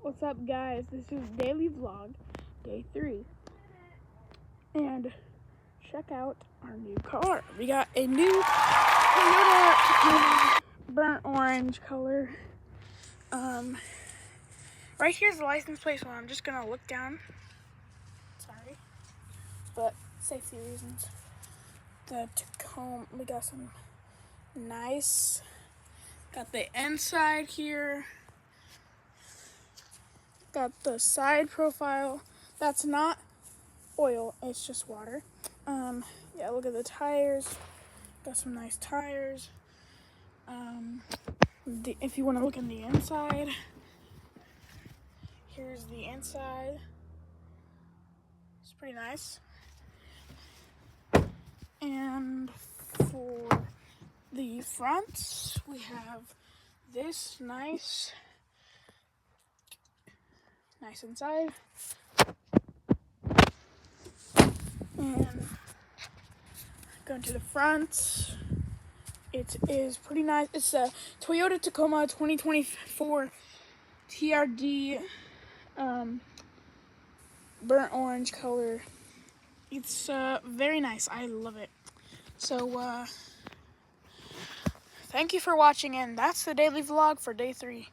What's up, guys? This is Daily Vlog, day 3. And check out our new car. We got a new Toyota Tacoma burnt orange color. Right here's the license plate, so I'm just gonna look down. Sorry, but safety reasons. The Tacoma, we got some nice. Got the inside here. Got the side profile. That's not oil, it's just water. Yeah, look at the tires. Got some nice tires. If you want to look in the inside, here's the inside. It's pretty nice. And for the front, we have this nice inside. And going to the front, it is pretty nice. It's a Toyota Tacoma 2024 TRD burnt orange color. It's very nice. I love it. So thank you for watching, and that's the daily vlog for day 3.